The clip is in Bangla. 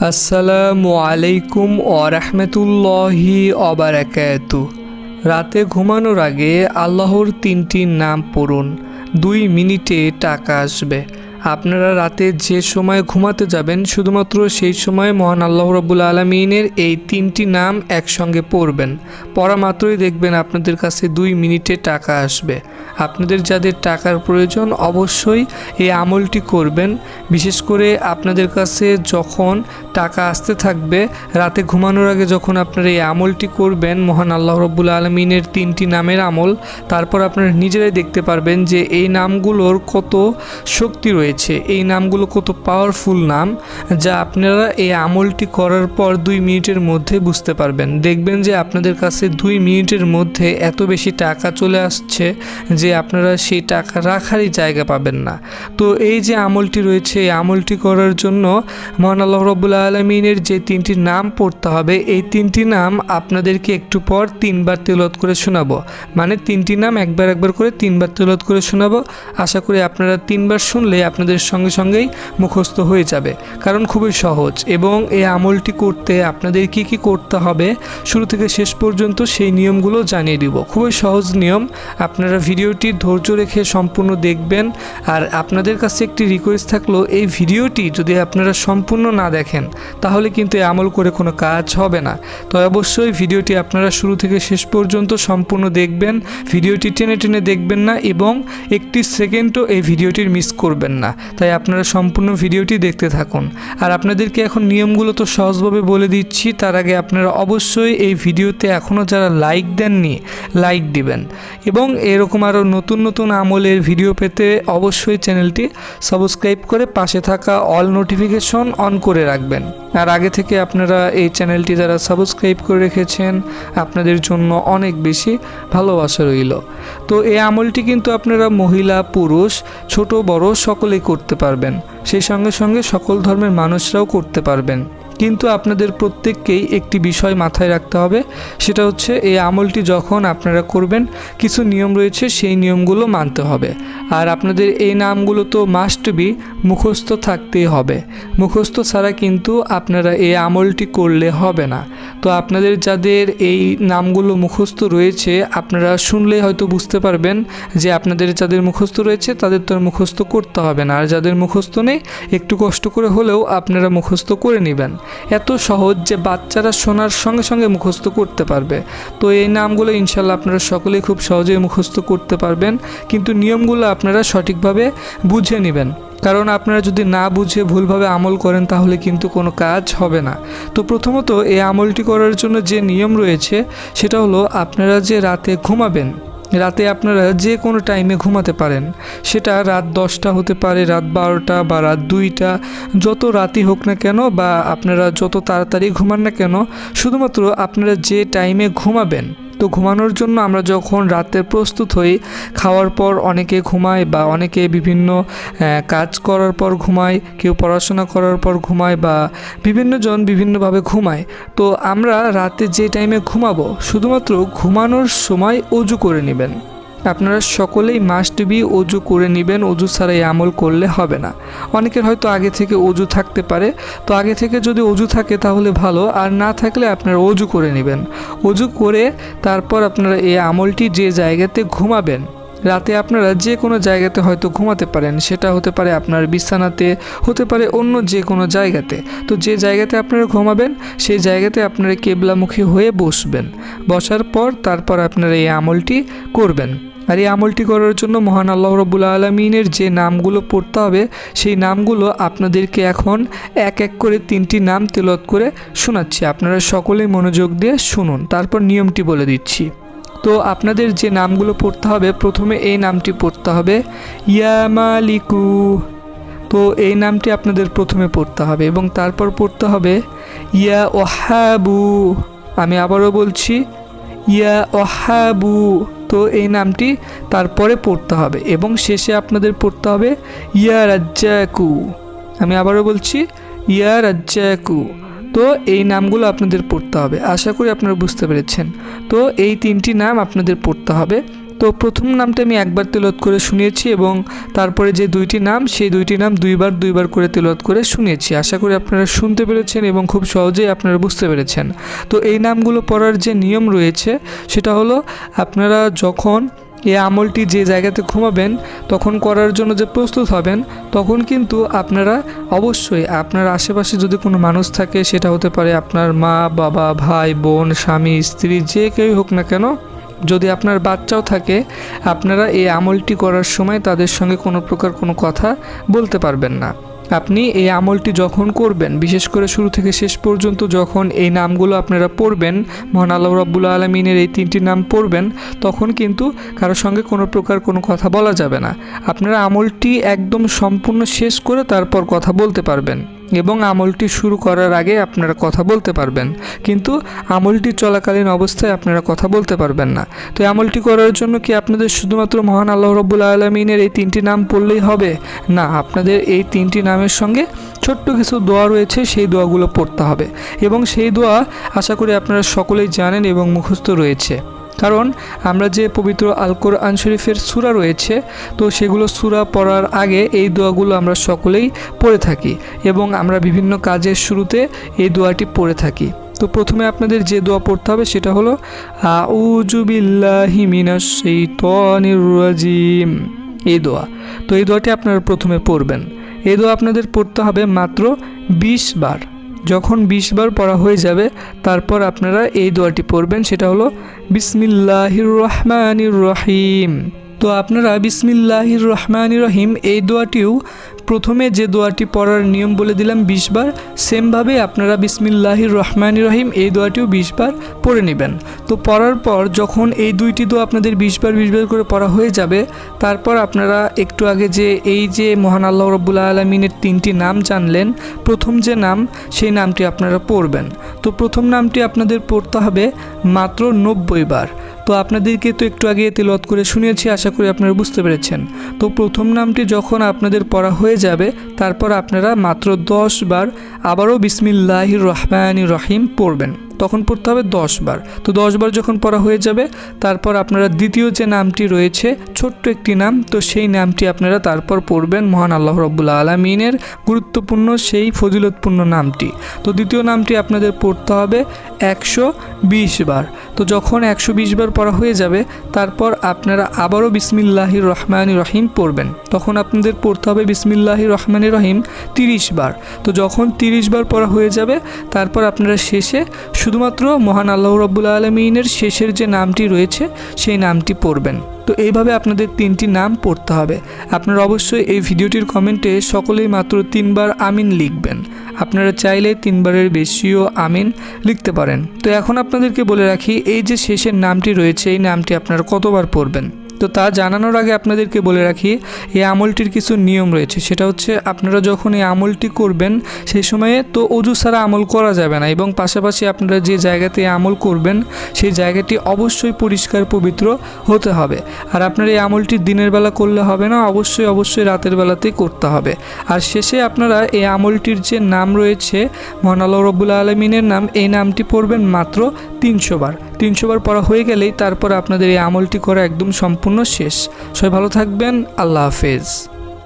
আসসালামু আলাইকুম ওয়ারাহমাতুল্লাহি ওয়াবারাকাতু। রাতে ঘুমানোর আগে আল্লাহর ৩টি নাম পড়ুন, ২ মিনিটে টাকা আসবে। আপনারা রাতে যে সময় ঘুমাতে যাবেন শুধুমাত্র সেই সময় মহান আল্লাহ রাব্বুল আলামিনের এই ৩টি নাম একসঙ্গে পড়বেন। পড়া মাত্রই দেখবেন আপনাদের কাছে ২ মিনিটে টাকা আসবে। আপনাদের যাদের টাকার প্রয়োজন অবশ্যই এই আমলটি করবেন। বিশেষ করে আপনাদের কাছে যখন টাকা আসতে থাকবে, রাতে ঘুমানোর আগে যখন আপনারা এই আমলটি করবেন, মহান আল্লাহ রাব্বুল আলামিনের ৩টি নামের আমল, তারপর আপনারা নিজেরাই দেখতে পারবেন যে এই নামগুলোর কত শক্তি রয়েছে, এই নামগুলো কত পাওয়ারফুল নাম, যা আপনারা এই আমলটি করার পর ২ মিনিটের মধ্যে বুঝতে পারবেন। দেখবেন যে আপনাদের কাছে ২ মিনিটের মধ্যে এত বেশি টাকা চলে আসছে যে আপনারা সেই টাকা রাখারই জায়গা পাবেন না। তো এই যে আমলটি রয়েছে, এই আমলটি করার জন্য মহান আল্লাহ রাব্বুল আলামিনের যে ৩টি নাম পড়তে হবে, এই ৩টি নাম আপনাদেরকে একটু পর ৩বার তেলাওয়াত করে শোনাবো। মানে ৩টি নাম একবার করে ৩বার তেলাওয়াত করে শোনাবো। আশা করি আপনারা ৩বার শুনলে আপনাদের সঙ্গে সঙ্গেই মুখস্থ হয়ে যাবে, কারণ খুবই সহজ। এবং এই আমলটি করতে আপনাদের কি কি করতে হবে শুরু থেকে শেষ পর্যন্ত সেই নিয়মগুলো জানিয়ে দিব। খুবই সহজ নিয়ম, আপনারা ভিডিওটি ধৈর্য রেখে সম্পূর্ণ দেখবেন। আর আপনাদের কাছে একটি রিকোয়েস্ট থাকলো, এই ভিডিওটি যদি আপনারা সম্পূর্ণ না দেখেন তাহলে কিন্তু এই আমল করে কোনো কাজ হবে না। তো অবশ্যই ভিডিওটি আপনারা শুরু থেকে শেষ পর্যন্ত সম্পূর্ণ দেখবেন, ভিডিওটি টেনে টেনে দেখবেন না এবং একটি সেকেন্ডও এই ভিডিওটির মিস করবেন না। তাই আপনারা সম্পূর্ণ ভিডিওটি দেখতে থাকুন। আর আপনাদেরকে এখন নিয়মগুলো তো সহজভাবে বলে দিচ্ছি, তার আগে আপনারা অবশ্যই এই ভিডিওতে এখনও যারা লাইক দেননি লাইক দিবেন এবং এরকম আরও নতুন নতুন আমলের ভিডিও পেতে অবশ্যই চ্যানেলটি সাবস্ক্রাইব করে পাশে থাকা অল নোটিফিকেশন অন করে রাখবেন। আর আগে থেকে আপনারা এই চ্যানেলটি যারা সাবস্ক্রাইব করে রেখেছেন আপনাদের জন্য অনেক বেশি ভালোবাসা রইল। তো এই আমলটি কিন্তু আপনারা মহিলা পুরুষ ছোট বড় সকলেই করতে পারবেন, সেই সঙ্গে সঙ্গে সকল ধর্মের মানুষরাও করতে পারবেন। কিন্তু আপনাদের প্রত্যেককেই একটি বিষয় মাথায় রাখতে হবে, সেটা হচ্ছে এই আমলটি যখন আপনারা করবেন কিছু নিয়ম রয়েছে, সেই নিয়মগুলো মানতে হবে। আর আপনাদের এই নামগুলো তো মাস্ট বি মুখস্থ থাকতেই হবে, মুখস্থ ছাড়া কিন্তু আপনারা এই আমলটি করলে হবে না। তো আপনাদের যাদের এই নামগুলো মুখস্থ রয়েছে আপনারা শুনলেই হয়তো বুঝতে পারবেন যে আপনাদের যাদের মুখস্থ রয়েছে তাদের তো মুখস্থ করতে হবে না, আর যাদের মুখস্থ নেই একটু কষ্ট করে হলেও আপনারা মুখস্থ করে নেবেন। এত সহজ যে বাচ্চারা শোনার সঙ্গে সঙ্গে মুখস্থ করতে পারবে। তো এই নামগুলো ইনশাল্লাহ আপনারা সকলেই খুব সহজেই মুখস্থ করতে পারবেন, কিন্তু নিয়মগুলো আপনারা সঠিকভাবে বুঝে নেবেন। কারণ আপনারা যদি না বুঝে ভুলভাবে আমল করেন তাহলে কিন্তু কোনো কাজ হবে না। তো প্রথমত এই আমলটি করার জন্য যে নিয়ম রয়েছে সেটা হলো, আপনারা যে রাতে ঘুমাবেন, রাতে আপনারা যে কোনো টাইমে ঘুমাতে পারেন, সেটা রাত 10টা হতে পারে, রাত 12টা বা রাত 2টা, যত রাতই হোক না কেন বা আপনারা যত তাড়াতাড়ি ঘুমান না কেন, শুধুমাত্র আপনারা যে টাইমে ঘুমাবেন। তো ঘুমানোর জন্য আমরা যখন রাতে প্রস্তুত হই, খাওয়ার পর অনেকে ঘুমায় বা অনেকে বিভিন্ন কাজ করার পর ঘুমায়, কেউ পড়াশোনা করার পর ঘুমায় বা বিভিন্নজন বিভিন্নভাবে ঘুমায়। তো আমরা রাতে যে টাইমে ঘুমাবো শুধুমাত্র ঘুমানোর সময় অজু করে নেবেন। আপনারা সকলেই মাস্ট বি অজু করে নেবেন, অজু ছাড়া এই আমল করলে হবে না। অনেকের হয়তো আগে থেকে অজু থাকতে পারে, তো আগে থেকে যদি অজু থাকে তাহলে ভালো, আর না থাকলে আপনারা অজু করে নেবেন। অজু করে তারপর আপনারা এই আমলটি যে জায়গাতে ঘুমাবেন, রাতে আপনারা যে কোনো জায়গাতে হয়তো ঘুমাতে পারেন, সেটা হতে পারে আপনার বিছানাতে, হতে পারে অন্য যে কোনো জায়গাতে। তো যে জায়গাতে আপনারা ঘুমাবেন সেই জায়গাতে আপনারা কেবলামুখী হয়ে বসবেন। বসার পর তারপর আপনারা এই আমলটি করবেন। আর এই আমলটি করার জন্য মহান আল্লাহ রাব্বুল আলামিনের যে নামগুলো পড়তে হবে সেই নামগুলো আপনাদেরকে এখন এক এক করে 3টি নাম তেলাওয়াত করে শোনাচ্ছি। আপনারা সকলেই মনোযোগ দিয়ে শুনুন, তারপর নিয়মটি বলে দিচ্ছি। তো আপনাদের যে নামগুলো পড়তে হবে, প্রথমে এই নামটি পড়তে হবে, ইয়া মালিকু। তো এই নামটি আপনাদের প্রথমে পড়তে হবে এবং তারপর পড়তে হবে ইয়া ওয়াহাবু। আমি আবারও বলছি, ইয়া ওয়াহাবু। তো এই নামটি তারপরে পড়তে হবে এবং শেষে আপনাদের পড়তে হবে ইয়া রাজ্জাকু। আমি আবারও বলছি, ইয়া রাজ্জাকু। তো এই নামগুলো আপনাদের পড়তে হবে। আশা করি আপনারা বুঝতে পেরেছেন। তো এই 3টি নাম আপনাদের পড়তে হবে। তো প্রথম নামটা আমি একবার তেলাওয়াত করে শুনিয়েছি এবং তারপরে যে দুইটি নাম সেই দুইটি নাম দুইবার করে তেলাওয়াত করে শুনিয়েছি। আশা করি আপনারা শুনতে পেরেছেন এবং খুব সহজেই আপনারা বুঝতে পেরেছেন। তো এই নামগুলো পড়ার যে নিয়ম রয়েছে সেটা হলো আপনারা যখন এই আমলটি যে জায়গাতে ঘুমাবেন তখন করার জন্য যে প্রস্তুত হবেন তখন কিন্তু আপনারা অবশ্যই আপনার আশেপাশে যদি কোনো মানুষ থাকে, সেটা হতে পারে আপনার মা, বাবা, ভাই, বোন, স্বামী, স্ত্রী, যে কেউই হোক না কেন, যদি আপনার বাচ্চাও থাকে, আপনারা এই আমলটি করার সময় তাদের সঙ্গে কোনো প্রকার কোনো কথা বলতে পারবেন না। আপনি এই আমলটি যখন করবেন, বিশেষ করে শুরু থেকে শেষ পর্যন্ত যখন এই নামগুলো আপনারা পড়বেন, মহান আল্লাহ রাব্বুল আলামিনের এই 3টি নাম পড়বেন, তখন কিন্তু কারোর সঙ্গে কোনো প্রকার কোনো কথা বলা যাবে না। আপনারা আমলটি একদম সম্পূর্ণ শেষ করে তারপর কথা বলতে পারবেন এবং আমলটি শুরু করার আগে আপনারা কথা বলতে পারবেন, কিন্তু আমলটি চলাকালীন অবস্থায় আপনারা কথা বলতে পারবেন না। তো আমলটি করার জন্য কি আপনাদের শুধুমাত্র মহান আল্লাহ রাব্বুল আলামিনের এই 3টি নাম পড়লেই হবে? না, আপনাদের এই 3টি নামের সঙ্গে ছোট্ট কিছু দোয়া রয়েছে, সেই দোয়াগুলো পড়তে হবে এবং সেই দোয়া আশা করি আপনারা সকলেই জানেন এবং মুখস্থ রয়েছে। কারণ আমরা যে পবিত্র আল কোরআন শরীফের সূরা রয়েছে, তো সেগুলো সূরা পড়ার আগে এই দোয়াগুলো আমরা সকলেই পড়ে থাকি এবং আমরা বিভিন্ন কাজের শুরুতে এই দোয়াটি পড়ে থাকি। তো প্রথমে আপনাদের যে দোয়া পড়তে হবে সেটা হলো আউযু বিল্লাহি মিনাশ শাইতানির রাজিম, এই দোয়া। তো এই দোয়াটি আপনারা প্রথমে পড়বেন। এই দোয়া আপনাদের পড়তে হবে মাত্র 20 বার। যখন 20 বার পড়া হয়ে যাবে তারপর আপনারা এই দোয়াটি পড়বেন, সেটা হলো বিসমিল্লাহির রহমানির রহিম। তো আপনারা বিসমিল্লাহির রহমানির রহিম এই দোয়াটিও প্রথমে যে দোয়াটি পড়ার নিয়ম বলে দিলাম 20 বার, সেমভাবে আপনারা বিসমিল্লাহির রহমানির রহিম এই দোয়াটিও 20 বার পড়ে নেবেন। তো পড়ার পর যখন এই দুইটি দোয়া আপনাদের 20 বার করে পড়া হয়ে যাবে, তারপর আপনারা একটু আগে যে এই যে মহান আল্লাহ রাব্বুল আলামিনের 3টি নাম জানলেন, প্রথম যে নাম সেই নামটি আপনারা পড়বেন। তো প্রথম নামটি আপনাদের পড়তে হবে মাত্র 90 বার। তো আপনাদেরকে তো একটু আগে তেলাওয়াত করে শুনিয়েছি, আশা করি আপনারা বুঝতে পেরেছেন। তো প্রথম নামটি যখন আপনাদের পড়া হয়ে যাবে তারপর আপনারা মাত্র 10 বার আবারও বিসমিল্লাহির রহমানির রহিম পড়বেন, তখন পড়তে হবে 10 বার। তো 10 বার যখন পড়া হয়ে যাবে তারপর আপনারা দ্বিতীয় যে নামটি রয়েছে, ছোট্ট একটি নাম, তো সেই নামটি আপনারা তারপর পড়বেন, মহান আল্লাহ রাব্বুল আলামিনের গুরুত্বপূর্ণ সেই ফজিলতপূর্ণ নামটি। তো দ্বিতীয় নামটি আপনাদের পড়তে হবে 120 বার। তো যখন 120 বার পড়া হয়ে যাবে তারপর আপনারা আবারও বিসমিল্লাহির রহমানির রহিম পড়বেন, তখন আপনাদের পড়তে হবে বিসমিল্লাহির রহমানির রহিম 30 বার। তো যখন 30 বার পড়া হয়ে যাবে তারপর আপনারা শেষে শুধুমাত্র মহান আল্লাহ রাব্বুল আলামিনের শেষের যে নামটি রয়েছে সেই নামটি পড়বেন। তো এইভাবে আপনাদের 3টি নাম পড়তে হবে। আপনারা অবশ্যই এই ভিডিওটির কমেন্টে সকলেই মাত্র 3 বার আমিন লিখবেন। আপনারা চাইলে 3 বারের বেশিও আমিন লিখতে পারেন। তো এখন আপনাদেরকে বলে রাখি, এই যে শেষের নামটি রয়েছে এই নামটি আপনারা কতবার পড়বেন। তো তা জানানোর আগে আপনাদেরকে বলে রাখি, এই আমলটির কিছু নিয়ম রয়েছে। সেটা হচ্ছে আপনারা যখন এই আমলটি করবেন সেই সময়ে তো অজু ছাড়া আমল করা যাবে না এবং পাশাপাশি আপনারা যে জায়গাতে আমল করবেন সেই জায়গাটি অবশ্যই পরিষ্কার পবিত্র হতে হবে। আর আপনার এই আমলটি দিনের বেলা করলে হবে না, অবশ্যই রাতের বেলাতেই করতে হবে। আর শেষে আপনারা এই আমলটির যে নাম রয়েছে মহান আল্লাহ রাব্বুল আলামিনের নাম, এই নামটি পড়বেন মাত্র 300 বার। 300 বার পড়া হয়ে গেলেই তারপর আপনাদের এই আমলটি করা একদম সম্পূর্ণ শেষ। সবাই ভালো থাকবেন, আল্লাহ হাফেজ।